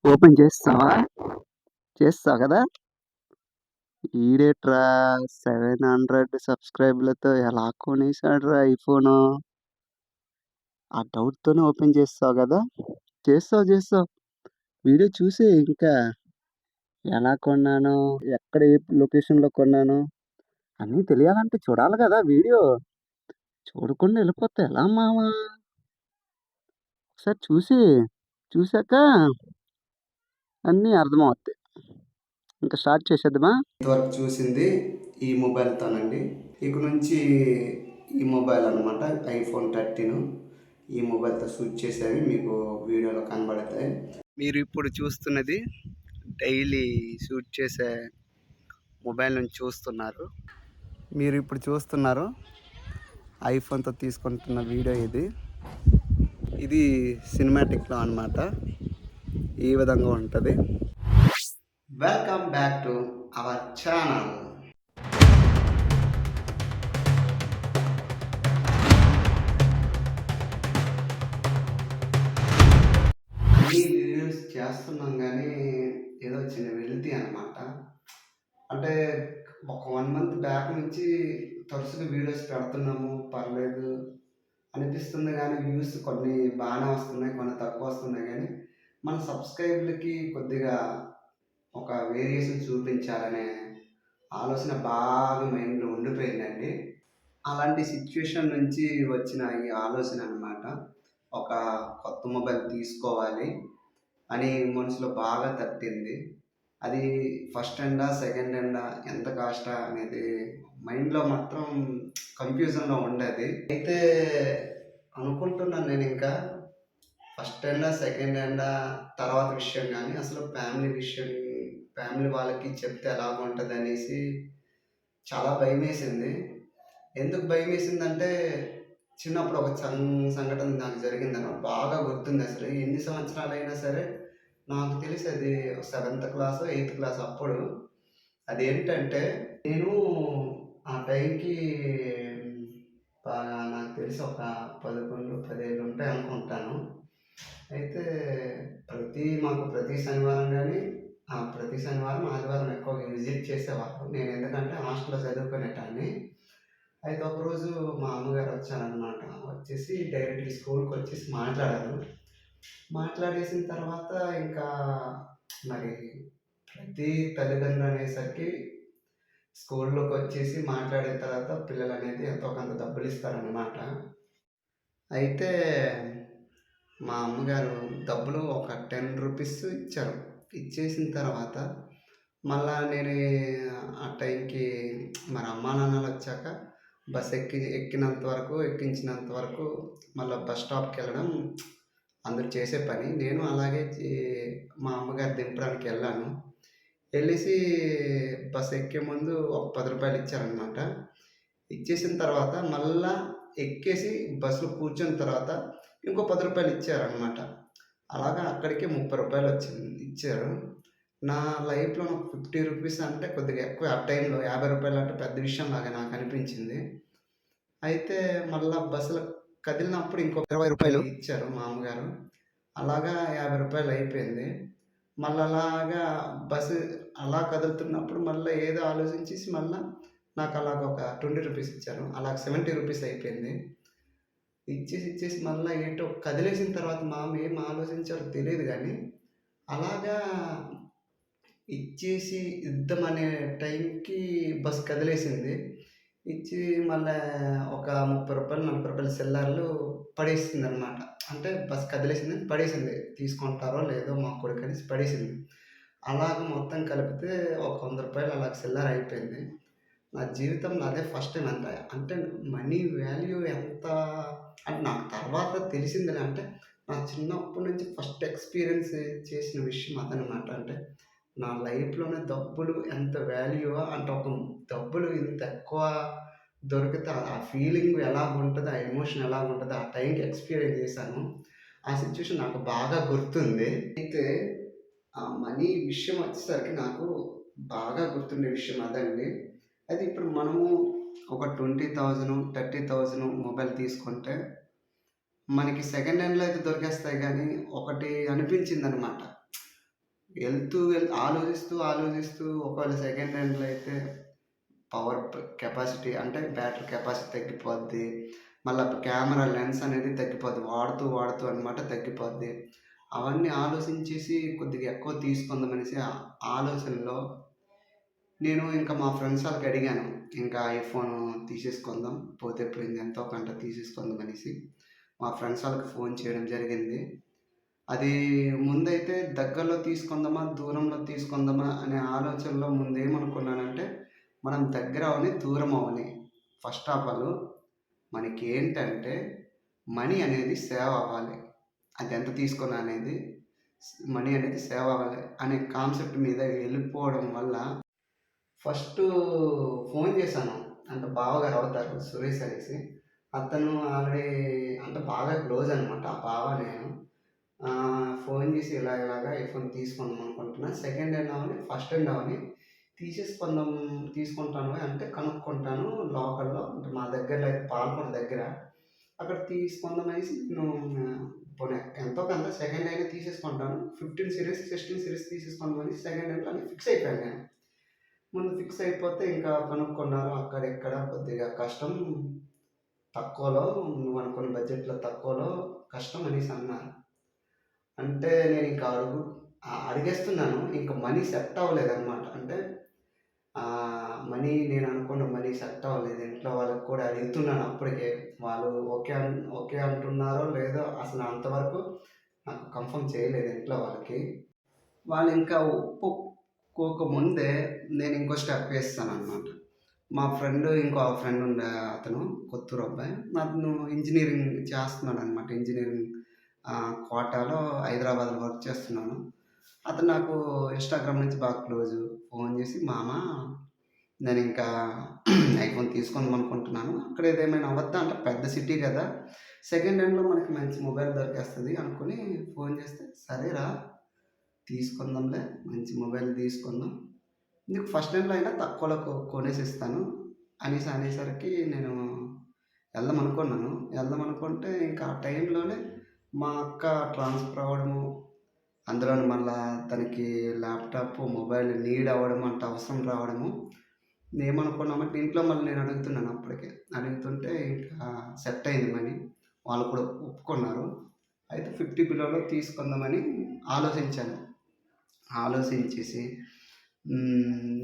Open చేస్తావా? చేస్తావు కదా? ఈడేట్రా 700 సబ్స్క్రైబ్లతో ఎలా కొనేసాడురా ఐఫోను? ఆ డౌట్తోనే ఓపెన్ చేస్తావు కదా? చేస్తావు. వీడియో చూసి ఇంకా ఎలా కొన్నాను, ఎక్కడ ఏ లొకేషన్లో కొన్నాను అన్నీ తెలియాలంటే చూడాలి కదా వీడియో. చూడకుండా వెళ్ళిపోతే ఎలా మావా? ఒకసారి చూసాక అన్నీ అర్థమవుతాయి. ఇంకా స్టార్ట్ చేసేద్దామా? ఇంతవరకు చూసింది ఈ మొబైల్తోనండి. ఇక నుంచి ఈ మొబైల్ అనమాట ఐఫోన్ 13. ఈ మొబైల్తో షూట్ చేసేవి మీకు వీడియోలో కనబడతాయి. మీరు ఇప్పుడు చూస్తున్నది డైలీ షూట్ చేసే మొబైల్ నుంచి చూస్తున్నారు. మీరు ఇప్పుడు చూస్తున్నారు ఐఫోన్తో తీసుకుంటున్న వీడియో ఇది సినిమాటిక్లో అనమాట. ఈ విధంగా ఉంటుంది. Welcome back to our channel. అన్ని వీడియోస్ చేస్తున్నాం కానీ ఏదో చిన్న వెళ్తీ అనమాట. అంటే ఒక 1 మంత్ బ్యాక్ నుంచి తరచుగా వీడియోస్ పెడుతున్నాము, పర్లేదు అనిపిస్తుంది. కానీ వ్యూస్ కొన్ని బాగానే వస్తున్నాయి, కొన్ని తక్కువ వస్తున్నాయి. కానీ మన సబ్స్క్రైబర్లకి కొద్దిగా ఒక వేరియేషన్ చూపించాలనే ఆలోచన బాగా మైండ్లో ఉండిపోయిందండి. అలాంటి సిచ్యువేషన్ నుంచి వచ్చిన ఈ ఆలోచన అనమాట. ఒక కొత్త మొబైల్ తీసుకోవాలి అని మనసులో బాగా తట్టింది. అది ఫస్ట్ హ్యాండా, సెకండ్ హ్యాండా, ఎంత కాస్టా అనేది మైండ్లో మాత్రం కన్ఫ్యూజన్లో ఉండేది. అయితే అనుకుంటున్నాను నేను ఇంకా ఫస్ట్ హ్యాండా, సెకండ్ హ్యాండా తర్వాత విషయం. కానీ అసలు ఫ్యామిలీ వాళ్ళకి చెప్తే ఎలా ఉంటుంది అనేసి చాలా భయమేసింది. ఎందుకు భయమేసిందంటే చిన్నప్పుడు ఒక సంఘటన నాకు జరిగిందనమాట. బాగా గుర్తుంది. అసలు ఎన్ని సంవత్సరాలైనా సరే నాకు తెలిసి అది 7th క్లాసో, 8th క్లాస్ అప్పుడు. అదేంటంటే నేను ఆ టైంకి బాగా నాకు తెలిసి ఒక 11, 15 ఉంటాయి అనుకుంటాను. అయితే ప్రతి శనివారం కానీ ప్రతి శనివారం, ఆదివారం ఎక్కువగా విజిట్ చేసేవాళ్ళు. నేను ఎందుకంటే హాస్టల్లో చదువుకునేటాన్ని. అయితే ఒకరోజు మా అమ్మగారు వచ్చారనమాట. వచ్చేసి డైరెక్ట్‌గా స్కూల్‌కి వచ్చేసి మాట్లాడారు. మాట్లాడేసిన తర్వాత ఇంకా మరి ప్రతి తల్లిదండ్రులు అనేసరికి స్కూల్లోకి వచ్చేసి మాట్లాడిన తర్వాత పిల్లలనేది ఎంతో కొంత డబ్బులు ఇస్తారనమాట. అయితే మా అమ్మగారు డబ్బులు ఒక 10 రూపీస్ ఇచ్చారు. ఇచ్చేసిన తర్వాత మళ్ళా నేను ఆ టైంకి మరి అమ్మా నాన్నలు వచ్చాక బస్ ఎక్కించినంత వరకు మళ్ళీ బస్ స్టాప్కి వెళ్ళడం అందరూ చేసే పని. నేను అలాగే మా అమ్మగారు దింపడానికి వెళ్ళాను. వెళ్ళేసి బస్ ఎక్కే ముందు ఒక 10 రూపాయలు ఇచ్చారనమాట. ఇచ్చేసిన తర్వాత మళ్ళా ఎక్కేసి బస్సులో కూర్చున్న తర్వాత ఇంకో 10 రూపాయలు ఇచ్చారనమాట. అలాగా అక్కడికి 30 రూపాయలు ఇచ్చారు. నా లైఫ్‌లో నాకు 50 రూపీస్ అంటే కొద్దిగా ఎక్కువ. ఆ టైంలో 50 రూపాయలు అంటే పెద్ద విషయంలాగా నాకు అనిపించింది. అయితే మళ్ళా బస్సులో కదిలినప్పుడు ఇంకో 20 రూపాయలు ఇచ్చారు మా అమ్మగారు. అలాగా 50 రూపాయలు అయిపోయింది. మళ్ళీ అలాగా బస్సు అలా కదులుతున్నప్పుడు మళ్ళీ ఏదో ఆలోచించేసి మళ్ళా నాకు అలాగ ఒక 20 రూపీస్ ఇచ్చారు. అలాగ 70 రూపీస్ అయిపోయింది. ఇచ్చేసి మళ్ళీ ఏంటో కదిలేసిన తర్వాత మా అమ్మ ఏం ఆలోచించారో తెలీదు కానీ అలాగా ఇచ్చేసి ఇద్దామనే టైంకి బస్ కదిలేసింది. ఇచ్చి మళ్ళా ఒక 30 రూపాయలు, 40 రూపాయల చిల్లరలు పడేసిందనమాట. అంటే బస్ కదిలేసింది, పడేసింది. తీసుకుంటారో లేదో మా కొడుకనేసి పడేసింది. అలాగ మొత్తం కలిపితే ఒక 100 రూపాయలు అలా చిల్లర అయిపోయింది. నా జీవితంలో అదే ఫస్ట్ టైం అంటే మనీ వాల్యూ ఎంత అంటే నాకు తర్వాత తెలిసిందిలే. అంటే నా చిన్నప్పటి నుంచి ఫస్ట్ ఎక్స్‌పీరియన్స్ చేసిన విషయం అదనమాట. అంటే నా లైఫ్‌లోనే డబ్బులు ఎంత వాల్యూవో అంటే డబ్బులు ఇంత ఎక్కువ దొరికితే ఆ ఫీలింగ్ ఎలాగుంటదో, ఆ ఎమోషన్ ఎలాగుంటదో ఆ టైంకి ఎక్స్‌పీరియన్స్ చేశాను. ఆ సిట్యుయేషన్ నాకు బాగా గుర్తుంది. అయితే ఆ మనీ విషయం వచ్చేసరికి నాకు బాగా గుర్తుండే విషయం అదండి. అయితే ఇప్పుడు మనము ఒక 20,000, 30,000 మొబైల్ తీసుకుంటే మనకి సెకండ్ హ్యాండ్‌లో అయితే దొరికేస్తాయి. కానీ ఒకటి అనిపించిందనమాట. ఆలోచిస్తూ ఒకవేళ సెకండ్ హ్యాండ్‌లో అయితే కెపాసిటీ అంటే బ్యాటరీ కెపాసిటీ తగ్గిపోద్ది. మళ్ళా కెమెరా లెన్స్ అనేది తగ్గిపోద్ది. వాడుతూ అనమాట తగ్గిపోద్ది. అవన్నీ ఆలోచించేసి కొద్దిగా ఎక్కువ తీసుకుందామనేసి ఆలోచనలో నేను ఇంకా మా ఫ్రెండ్స్ ఆళ్ళకి అడిగాను. ఇంకా ఐఫోను తీసేసుకుందాం. పోతే పోయింది ఎంతో కొంత తీసేసుకుందాం అనేసి. మా ఫ్రెండ్స్ ఆళ్ళకి ఫోన్ చేయడం జరిగింది. అది ముందైతే దగ్గరలో తీసుకుందామా? దూరంలో తీసుకుందామా? అనే ఆలోచనలో ముందేమనుకున్నానంటే, మనం దగ్గర అవ్వని, దూరం అవ్వని. ఫస్ట్ ఆఫ్ ఆల్ మనకేంటంటే మనీ అనేది సేవ్ అవ్వాలి. అదెంత తీసుకున్నా అనేది మనీ అనేది సేవ్ అవ్వాలి అనే కాన్సెప్ట్ మీద వెళ్ళిపోవడం వల్ల ఫస్టు ఫోన్ చేశాను. అంటే బావగారు అవుతారు సురేష్ అనేసి. అతను ఆల్రెడీ అంటే బాగా క్లోజ్ అనమాట. ఆ బావ నేను. ఫోన్ చేసి ఇలాగ ఐఫోన్ తీసుకుందాం అనుకుంటున్నా. సెకండ్ హ్యాండ్ అవ్వని, ఫస్ట్ హ్యాండ్ అవ్వని తీసేసుకుందాం తీసుకుంటాను అంటే కనుక్కుంటాను లోకల్‌లో. అంటే మా దగ్గరలో అయితే పాలకొండ దగ్గర. అక్కడ తీసుకుందాం అనేసి నేను పోనీ ఎంతో కొంత సెకండ్ హ్యాండే తీసేసుకుంటాను. 15 సీరీస్, 16 సీరీస్ తీసేసుకుందాం అనేసి సెకండ్ హ్యాండ్‌లో అని ఫిక్స్ అయిపోయాను నేను. ముందు ఫిక్స్ అయిపోతే ఇంకా కనుక్కున్నారు అక్కడ ఇక్కడ కొద్దిగా కష్టం. తక్కువలో నువ్వనుకున్న బడ్జెట్‌లో తక్కువలో కష్టం అనేసి అన్నారు. అంటే నేనింక అడిగేస్తున్నాను. ఇంక మనీ సెట్ అవ్వలేదనమాట. అంటే మనీ నేననుకున్న మనీ సెట్ అవ్వలేదు. ఇంట్లో వాళ్ళకి కూడా అడుగుతున్నాను అప్పటికే. వాళ్ళు ఓకే అంటున్నారో లేదో అసలు అంతవరకు నాకు కన్ఫర్మ్ చేయలేదు ఇంట్లో వాళ్ళకి. వాళ్ళింకా ఒప్పుకోకముందే నేను ఇంకో స్టెప్ వేసేసాననమాట. మా ఫ్రెండ్ ఇంకో ఫ్రెండ్ ఉండే అతను కొత్తూరు అబ్బాయి. అతను ఇంజినీరింగ్ చేస్తున్నాడనమాట. ఇంజినీరింగ్ కోటాలో హైదరాబాద్‌లో వర్క్ చేస్తున్నాను. అతను నాకు ఇన్‌స్టాగ్రామ్ నుంచి బాగా క్లోజు. ఫోన్ చేసి మామ నేనింకా ఐఫోన్ తీసుకుందాం అనుకుంటున్నాను. అక్కడ ఏదేమైనా అవ్వద్దా అంటే పెద్ద సిటీ కదా! సెకండ్ హ్యాండ్‌లో మనకి మంచి మొబైల్ దొరికేస్తది అనుకోని ఫోన్ చేస్తే, సరేరా తీసుకుందాంలే మంచి మొబైల్ తీసుకుందాం. నీకు ఫస్ట్ హ్యాండ్‌లో అయినా తక్కువలో కొనేసిస్తాను అనేసరికి నేను వెళ్దామనుకున్నాను. వెళ్దామనుకుంటే ఇంకా ఆ టైంలోనే మా అక్క ట్రాన్స్‌ఫర్ అవ్వడము, అందులోను మళ్ళా తనకి ల్యాప్‌టాప్, మొబైల్ నీడ్ అవ్వడం అంత అవసరం రావడము. ఏమనుకున్నామంటే ఇంట్లో మళ్ళీ నేను అడుగుతున్నాను అప్పటికే. అడుగుతుంటే ఇంకా సెట్ అయింది మనీ. వాళ్ళు కూడా ఒప్పుకున్నారు. అయితే 50 బిలోలో తీసుకుందామని ఆలోచించాను. ఆలోచించేసి హ్మ్.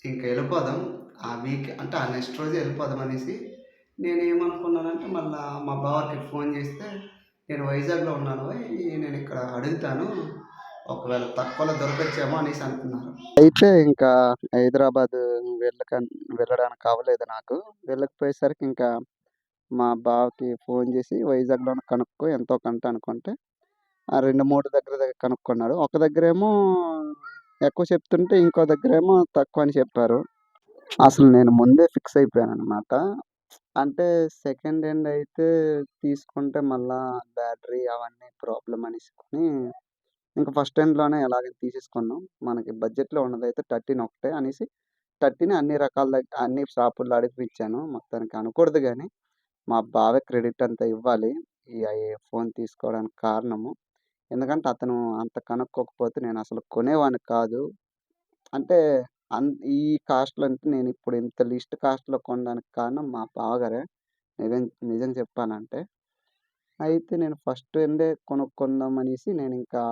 ఇంక ఎళ్ళిపోదాం. ఆ వీక్ అంటే ఆ నెక్స్ట్ రోజే ఎళ్ళిపోదాం అనేసి నేనేమనుకున్నానంటే మళ్ళా మా బావకి ఫోన్ చేస్తే, "నేను వైజాగ్‌లో ఉన్నాను ఓయ్! నేనిక్కడ అడుగుతాను. ఒకవేళ తక్కువలో దొరకొచ్చేమో" అనేసి అంటున్నారు. అయితే ఇంకా హైదరాబాద్ వెళ్ళడానికి అవ్వలేదు నాకు. వెళ్ళకపోయేసరికి ఇంకా మా బావకి ఫోన్ చేసి వైజాగ్‌లోనే కనుక్కో ఎంతో కొంత అనుకుంటే, ఆ 2, 3 దగ్గర కనుక్కున్నాడు. ఒక దగ్గరేమో ఎక్కువ చెప్తుంటే, ఇంకో దగ్గరేమో తక్కువని చెప్పారు. అసలు నేను ముందే ఫిక్స్ అయిపోయాననమాట. అంటే సెకండ్ హ్యాండ్ అయితే తీసుకుంటే మళ్ళా బ్యాటరీ అవన్నీ ప్రాబ్లమ్ అనేసుకొని ఇంక ఫస్ట్ హ్యాండ్‌లోనే ఎలాగైనా తీసేసుకుందాం. మనకి బడ్జెట్‌లో ఉన్నదైతే 13 ఒకటే అనేసి 13 అన్ని రకాల అన్ని షాపుల్లో అడిగిపిచ్చాను. మొత్తానికి అనకూడదు గానీ, మా బావే క్రెడిట్ అంతా ఇవ్వాలి. ఈ ఫోన్ తీసుకోవడానికి కారణము. ఎందుకంటే అతను అంత కనుక్కోకపోతే నేనసలు కొనేవాడిని కాదు. అంటే ఈ కాస్ట్‌లో అంటే నేనిప్పుడు ఇంత లీస్ట్ కాస్ట్‌లో కొనడానికి కారణం మా బావగారే. నిజం నిజం చెప్పాలంటే. అయితే నేను ఫస్ట్ హ్యాండే కొనుక్కుందాం అనేసి నేనింకా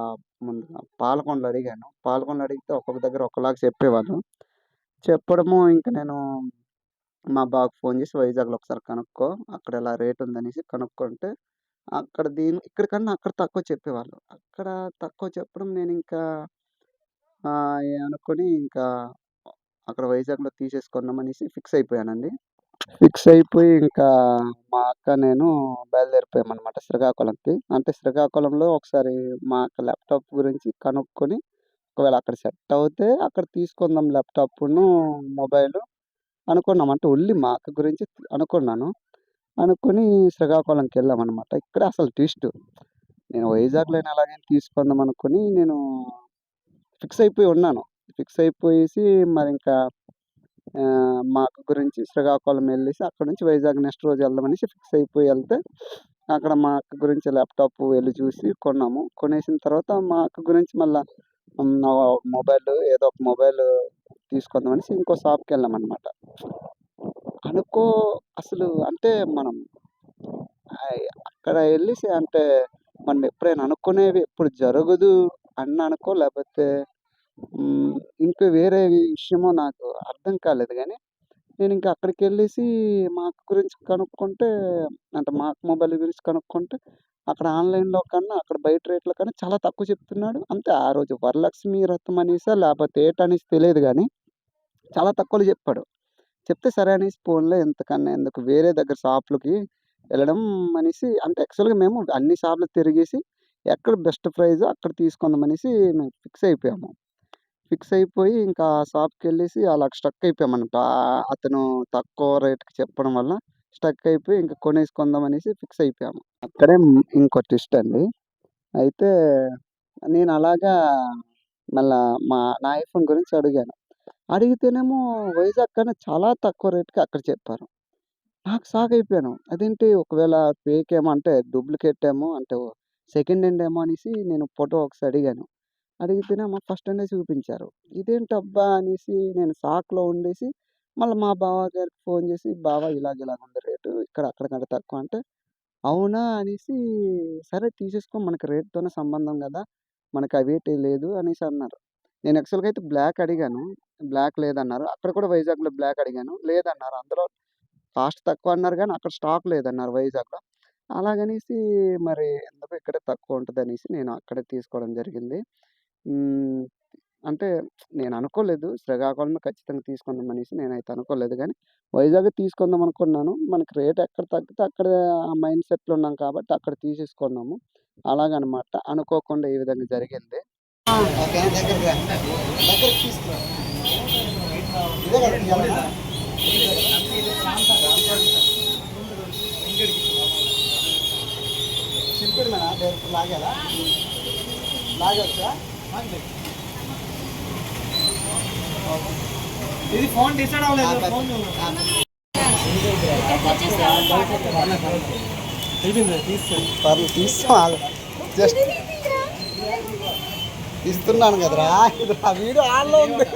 ముందుగా పాలకొండలో అడిగాను. పాలకొండలో అడిగితే ఒక్కొక్క దగ్గర ఒక్కలాగా చెప్పేవాళ్ళు. చెప్పడము ఇంక నేను మా బావకి ఫోన్ చేసి వైజాగ్‌లో ఒకసారి కనుక్కో. అక్కడ ఇలా రేట్ ఉందనేసి కనుక్కుంటే ఇక్కడ కన్నా అక్కడ తక్కువ చెప్పేవాళ్ళు. అక్కడ తక్కువ చెప్పడం నేనింకా అనుకోని ఇంకా అక్కడ వైజాగ్‌లో తీసేసుకుందాం అనేసి ఫిక్స్ అయిపోయానండి. ఫిక్స్ అయిపోయి ఇంకా మా అక్క, నేను బయలుదేరిపోయామనమాట శ్రీకాకుళంకి. అంటే శ్రీకాకుళంలో ఒకసారి మా అక్క ల్యాప్‌టాప్ గురించి కనుక్కొని, ఒకవేళ అక్కడ సెట్ అవుతే అక్కడ తీసుకుందాం ల్యాప్‌టాపును, మొబైలు అనుకున్నాం. అంటే ఓన్లీ మా అక్క గురించి అనుకున్నాను. అనుకోని శ్రీకాకుళంకెళ్ళామనమాట. ఇక్కడే అసలు ట్విస్టు. నేను వైజాగ్‌లోనే ఎలాగైనా తీసుకుందాం అనుకోని నేను ఫిక్స్ అయిపోయి ఉన్నాను. ఫిక్స్ అయిపోయేసి మరింకా మా అక్క గురించి శ్రీకాకుళం ఎళ్ళేసి అక్కడి నుంచి వైజాగ్ నెక్స్ట్ రోజు వెళ్దామనేసి ఫిక్స్ అయిపోయి ఎళ్తే, అక్కడ మా అక్క గురించి ల్యాప్టాప్ వెళ్ళి చూసి కొన్నాము. కొనేసిన తర్వాత మా అక్క గురించి మళ్ళా నా మొబైల్ ఏదో ఒక మొబైల్ తీసుకుందామనేసి ఇంకో షాప్‌కి వెళ్ళామన్నమాట. అనుకో అసలు అంటే మనం అక్కడ వెళ్ళేసి అంటే మనం ఎప్పుడైనా అనుకునేవి ఎప్పుడు జరగదు అని అనుకో, లేకపోతే ఇంకా వేరే విషయమో నాకు అర్థం కాలేదు కానీ నేను ఇంకా అక్కడికి వెళ్ళేసి మా అక్క గురించి కనుక్కుంటే, అంటే మా అక్క మొబైల్ గురించి కనుక్కుంటే అక్కడ ఆన్లైన్లో కన్నా అక్కడ బయట రేట్ల కన్నా చాలా తక్కువ చెప్తున్నాడు. అంతే ఆ రోజు వరలక్ష్మి వ్రతం అనేసా లేకపోతే ఏటనేసి తెలియదు కానీ చాలా తక్కువలో చెప్పాడు. చెప్తే సరే అనేసి పోన్లే ఎంతకన్నా ఎందుకు వేరే దగ్గర షాపులకి వెళ్ళడం అనేసి, అంటే యాక్చువల్గా మేము అన్ని షాపులు తిరిగేసి ఎక్కడ బెస్ట్ ప్రైస్ అక్కడ తీసుకుందాం అనేసి మేము ఫిక్స్ అయిపోయాము. ఫిక్స్ అయిపోయి ఇంకా ఆ షాప్‌కి వెళ్ళేసి అలా స్టక్ అయిపోయామన్నమాట. అతను తక్కువ రేట్‌కి చెప్పడం వల్ల స్టక్ అయిపోయి ఇంక కొనేసుకుందాం అనేసి ఫిక్స్ అయిపోయాము. అక్కడే ఇంకో ట్విస్ట్ అండి. అయితే నేను అలాగా మళ్ళా నా ఐఫోన్ గురించి అడిగాను. అడిగితేనేమో వైజాగ్ కన్నా చాలా తక్కువ రేట్‌కి అక్కడ చెప్పారు. నాకు షాక్ అయిపోయాను. అదేంటి ఒకవేళ ఫేక్ ఏమో అంటే డూప్లికేట్ ఏమో అంటే సెకండ్ హ్యాండ్ ఏమో అనేసి నేను ఫోటో ఒకసారి అడిగాను. అడిగితేనేమో ఫస్ట్ హ్యాండే చూపించారు. ఇదేంటబ్బా అనేసి నేను షాక్‌లో ఉండేసి మళ్ళీ మా బావగారికి ఫోన్ చేసి, "బావ ఇలాగ ఉంది రేటు ఇక్కడ అక్కడ కంటే తక్కువ" అంటే, "అవునా" అనేసి, "సరే తీసేసుకో మనకి రేట్‌తోనే సంబంధం గదా! మనకి అవేటి లేదు" అనేసి అన్నారు. నేను యాక్చువల్‌గా అయితే బ్లాక్ అడిగాను. బ్లాక్ లేదన్నారు. అక్కడ కూడా వైజాగ్‌లో బ్లాక్ అడిగాను. లేదన్నారు. అందులో కాస్ట్ తక్కువ అన్నారు గానీ అక్కడ స్టాక్ లేదన్నారు వైజాగ్‌లో. అలాగనేసి మరి ఎందుకు ఇక్కడే తక్కువ ఉంటదనేసి నేను అక్కడే తీసుకోవడం జరిగింది. హ్మ్. అంటే నేను అనుకోలేదు శ్రీకాకుళంలో ఖచ్చితంగా తీసుకుందామనేసి నేనైతే అనుకోలేదు గానీ, వైజాగే తీసుకుందాం అనుకున్నాను. మనకి రేట్ ఎక్కడ తగ్గితే అక్కడే ఆ మైండ్ సెట్‌లో ఉన్నాం కాబట్టి అక్కడ తీసేసుకున్నాము. అలాగనమాట. అనుకోకుండా ఈ విధంగా జరిగింది. ఓకే. దగ్గరికి రా. దగ్గరికి తీసుకురా. ఇదే కదా తీయాలా? సింపుల్ మేనా డైరెక్ట్ లాగేలా? లాగొచ్చా? ఇది ఫోన్ డిసైడ్ అవ్వలేదు ఫోన్ తీసుకోవాలి. జస్ట్ ఇస్తున్నాను కదరా, ఇది ఆ వీడియో ఆన్లో ఉంది.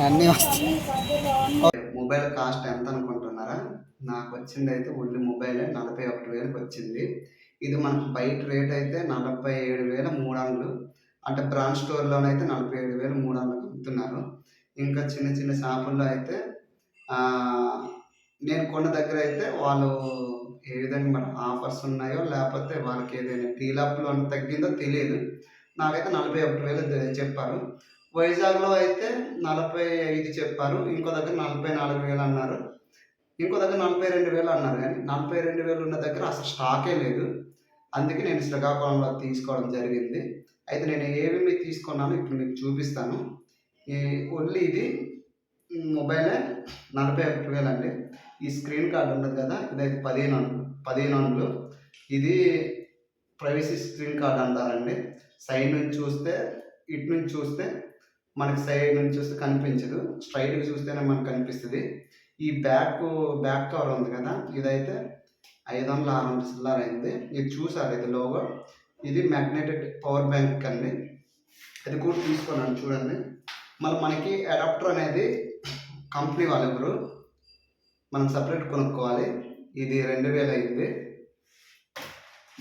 అన్నీ వస్తాయి. మొబైల్ కాస్ట్ ఎంత అనుకుంటున్నారా? నాకు వచ్చింది అయితే ఓన్లీ మొబైలే 41,000కి వచ్చింది. ఇది మనకు బయట రేట్ అయితే 47,300, అంటే బ్రాండ్ స్టోర్లోనైతే 47,300 అమ్ముతున్నారు. ఇంకా చిన్న చిన్న షాపుల్లో అయితే నేను కొన్న దగ్గర అయితే వాళ్ళు ఏ విధంగా మన ఆఫర్స్ ఉన్నాయో లేకపోతే వాళ్ళకి ఏదైనా డీలప్లో తగ్గిందో తెలియదు. నాకైతే 41,000 చెప్పారు. వైజాగ్లో అయితే 45 చెప్పారు. ఇంకో దగ్గర 44,000 అన్నారు. ఇంకో దగ్గర 42,000 అన్నారు. కానీ 42,000 ఉన్న దగ్గర అసలు స్టాకే లేదు. అందుకే నేను శ్రీకాకుళంలో తీసుకోవడం జరిగింది. అయితే నేను ఏమేమి తీసుకున్నానో ఇప్పుడు మీకు చూపిస్తాను. ఈ ఓన్లీ ఇది మొబైలే 41,000 అండి. ఈ స్క్రీన్ కార్డ్ ఉన్నది కదా, ఇదైతే 15 అంగుళాలు. ఇది ప్రైవసీ స్క్రీన్ కార్డ్ అంటారండి. సైడ్ నుంచి చూస్తే, ఇటు నుంచి చూస్తే మనకి సైడ్ నుంచి చూస్తే కనిపించదు. స్ట్రైట్‌గా చూస్తేనే మనకు కనిపిస్తది. ఈ బ్యాక్ కవర్ ఉంది కదా, ఇదైతే 500, 600 చిల్లర అయింది. ఇది చూసారు ఇది లోగో. ఇది మ్యాగ్నెటెడ్ పవర్ బ్యాంక్ అండి. అది కూడా తీసుకున్నాను చూడండి. మళ్ళీ మనకి అడాప్టర్ అనేది కంపెనీ వాళ్ళు ఇవ్వరు, మనం సపరేట్ కొనుక్కోవాలి. ఇది 2,000 అయింది.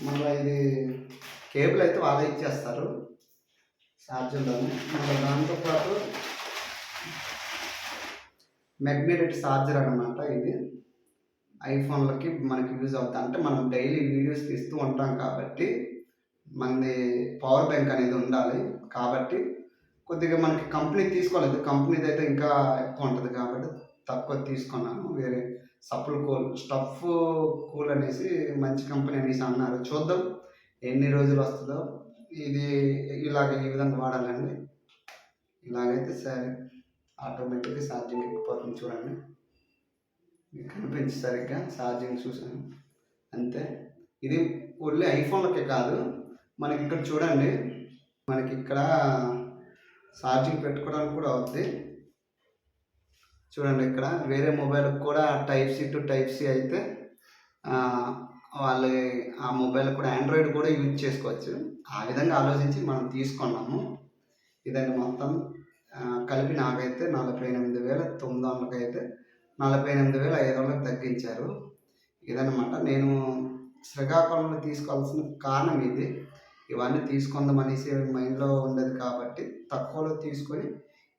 మళ్ళీ ఇది కేబుల్ అయితే వాళ్ళే ఇచ్చేస్తారు ఛార్జర్లోనే. మళ్ళీ దాంతోపాటు మ్యాగ్నెటెడ్ ఛార్జర్ అనమాట. ఇది ఐఫోన్లకి మనకి యూజ్ అవుతుంది. అంటే మనం డైలీ వీడియోస్ తీస్తూ ఉంటాం కాబట్టి మనది పవర్ బ్యాంక్ అనేది ఉండాలి. కాబట్టి కొద్దిగా మనకి కంపెనీ తీసుకోలేదు. కంపెనీది అయితే ఇంకా ఎక్కువ ఉంటుంది కాబట్టి తక్కువ తీసుకున్నాను. వేరే స్టఫ్ కూల్ అనేసి మంచి కంపెనీ అనేసి అన్నారు. చూద్దాం ఎన్ని రోజులు వస్తుందో. ఇది ఈ విధంగా వాడాలండి. ఇలాగైతే సరే ఆటోమేటిక్గా ఛార్జింగ్ ఎక్కిపోతుంది చూడండి. మీకు కనిపించి సరిగ్గా ఛార్జింగ్ చూసాను అంతే. ఇది ఓన్లీ ఐఫోన్లకే కాదు, మనకి ఇక్కడ చూడండి, మనకి ఇక్కడ ఛార్జింగ్ పెట్టుకోవడానికి కూడా అవుద్ది. చూడండి ఇక్కడ వేరే మొబైల్కి కూడా type C to type C అయితే వాళ్ళు ఆ మొబైల్ కూడా ఆండ్రాయిడ్ కూడా యూజ్ చేసుకోవచ్చు. ఆ విధంగా ఆలోచించి మనం తీసుకున్నాము. ఇదండి మొత్తం కలిపి నాకైతే 48,900కి అయితే 48,500కి తగ్గించారు. ఇదన్నమాట నేను శ్రీకాకుళంలో తీసుకోవాల్సిన కారణం ఇది. ఇవన్నీ తీసుకుందామనేసి మైండ్లో ఉండేది కాబట్టి తక్కువలో తీసుకొని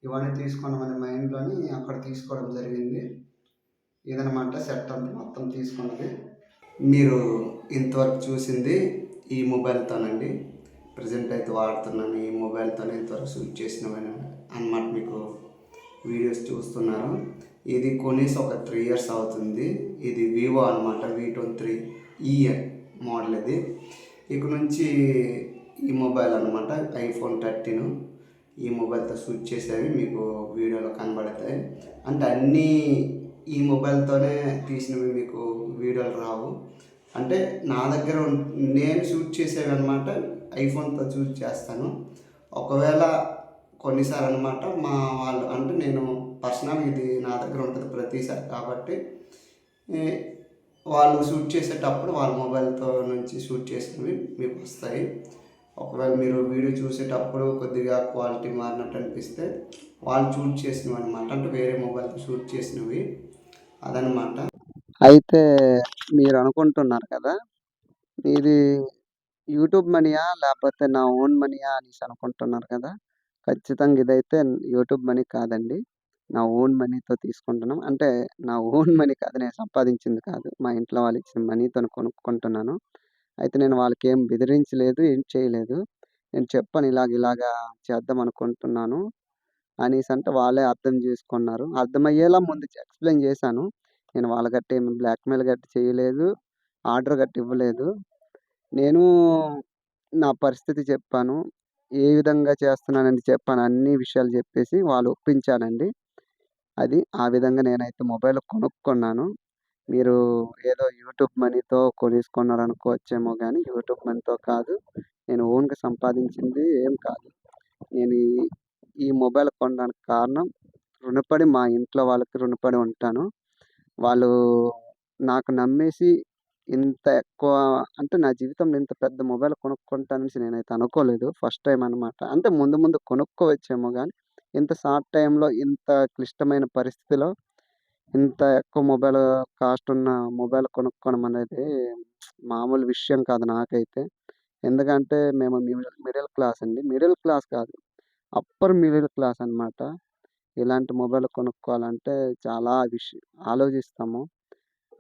ఇవన్నీ తీసుకుందామనే మైండ్లోని అక్కడ తీసుకోవడం జరిగింది. ఇదన్నమాట సెట్ అంతా మొత్తం తీసుకున్నది. మీరు ఇంతవరకు చూసింది ఈ మొబైల్తోనండి. ప్రజెంట్ అయితే వాడుతున్నాను ఈ మొబైల్తోనే ఇంతవరకు షూట్ చేసినవని అన్నమాట. మీకు వీడియోస్ చూస్తున్నారు. ఇది కొనేసి ఒక 3 years అవుతుంది. ఇది వివో అనమాట, V23e మోడల్. ఇది ఇక నుంచి ఈ మొబైల్ అనమాట iPhone 13. ఈ మొబైల్తో షూట్ చేసేవి మీకు వీడియోలో కనబడతాయి. అంటే అన్నీ ఈ మొబైల్తోనే తీసినవి మీకు వీడియోలు రావు. అంటే నా దగ్గర నేను షూట్ చేసేవి అనమాట ఐఫోన్తో షూట్ చేస్తాను. ఒకవేళ కొన్నిసార్లు అనమాట మా వాళ్ళు, అంటే నేను పర్సనల్ ఇది నా దగ్గర ఉంటుంది ప్రతిసారి కాబట్టి వాళ్ళు షూట్ చేసేటప్పుడు వాళ్ళ మొబైల్తో నుంచి షూట్ చేసినవి మీకు వస్తాయి. ఒకవేళ మీరు వీడియో చూసేటప్పుడు కొద్దిగా క్వాలిటీ మారినట్టు అనిపిస్తే వాళ్ళు షూట్ చేసినవి అనమాట, అంటే వేరే మొబైల్తో షూట్ చేసినవి అదనమాట. అయితే మీరు అనుకుంటున్నారు కదా, ఇది యూట్యూబ్ మనీయా లేకపోతే నా ఓన్ మనీయా అనేసి అనుకుంటున్నారు కదా. ఖచ్చితంగా ఇదైతే యూట్యూబ్ మనీ కాదండి, నా ఓన్ మనీతో తీసుకుంటున్నాం. అంటే నా ఓన్ మనీ కాదు, నేను సంపాదించింది కాదు, మా ఇంట్లో వాళ్ళు ఇచ్చిన మనీతో కొనుక్కుంటున్నాను. అయితే నేను వాళ్ళకి ఏం బెదిరించలేదు, ఏం చేయలేదు. నేను చెప్పాను ఇలాగా చేద్దాం అనుకుంటున్నాను అనేసి, అంటే వాళ్ళే అర్థం చేసుకున్నారు. అర్థమయ్యేలా ముందు ఎక్స్ప్లెయిన్ చేశాను. నేను వాళ్ళ గట్టి ఏమి బ్లాక్మెయిల్ గట్టి చేయలేదు, ఆర్డర్ గట్టి ఇవ్వలేదు. నేను నా పరిస్థితి చెప్పాను, ఏ విధంగా చేస్తున్నానని చెప్పాను. అన్ని విషయాలు చెప్పేసి వాళ్ళు ఒప్పించానండి. అది ఆ విధంగా నేనైతే మొబైల్ కొనుక్కున్నాను. మీరు ఏదో యూట్యూబ్ మనీతో కొనేసుకున్నారు అనుకోవచ్చేమో కానీ యూట్యూబ్ మనీతో కాదు, నేను ఓన్గా సంపాదించింది ఏం కాదు. నేను ఈ మొబైల్ కొనడానికి కారణం రుణపడి, మా ఇంట్లో వాళ్ళకి రుణపడి ఉంటాను. వాళ్ళు నాకు నమ్మేసి ఇంత ఎక్కువ, అంటే నా జీవితంలో ఇంత పెద్ద మొబైల్ కొనుక్కుంటాననేసి నేనైతే అనుకోలేదు. ఫస్ట్ టైం అనమాట. అంటే ముందు కొనుక్కోవచ్చేమో కానీ ఇంత షార్ట్ టైంలో ఇంత క్లిష్టమైన పరిస్థితిలో ఇంత ఎక్కువ మొబైల్ కాస్ట్ ఉన్న మొబైల్ కొనుక్కోవడం అనేది మామూలు విషయం కాదు నాకైతే. ఎందుకంటే మేము మిడిల్ క్లాస్ అండి, మిడిల్ క్లాస్ కాదు, అప్పర్ మిడిల్ క్లాస్ అనమాట. ఇలాంటి మొబైల్ కొనుక్కోవాలంటే చాలా ఆలోచిస్తాము.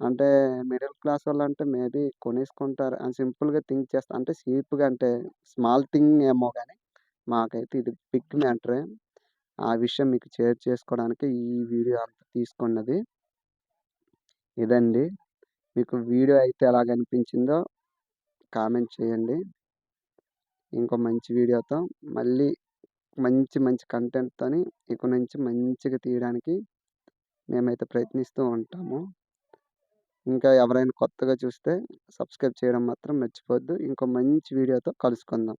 అంటే మిడిల్ క్లాస్ వాళ్ళంటే మేబీ కొనేసుకుంటారు అని సింపుల్గా థింక్ చేస్తా, అంటే చీప్గా, అంటే స్మాల్ థింగ్ ఏమో కానీ మాకైతే ఇది బిగ్ మ్యాటరే. ఆ విషయం మీకు షేర్ చేసుకోవడానికి ఈ వీడియో అంతా తీసుకున్నది. ఇదండి, మీకు వీడియో అయితే ఎలాగ అనిపించిందో కామెంట్ చేయండి. ఇంకో మంచి వీడియోతో మళ్ళీ మంచి కంటెంట్తోని ఇక నుంచి మంచిగా తీయడానికి మేమైతే ప్రయత్నిస్తూ ఉంటాము. ఇంకా ఎవరైనా కొత్తగా చూస్తే సబ్స్క్రైబ్ చేయడం మాత్రం మర్చిపోవద్దు. ఇంకో మంచి వీడియోతో కలుసుకుందాం.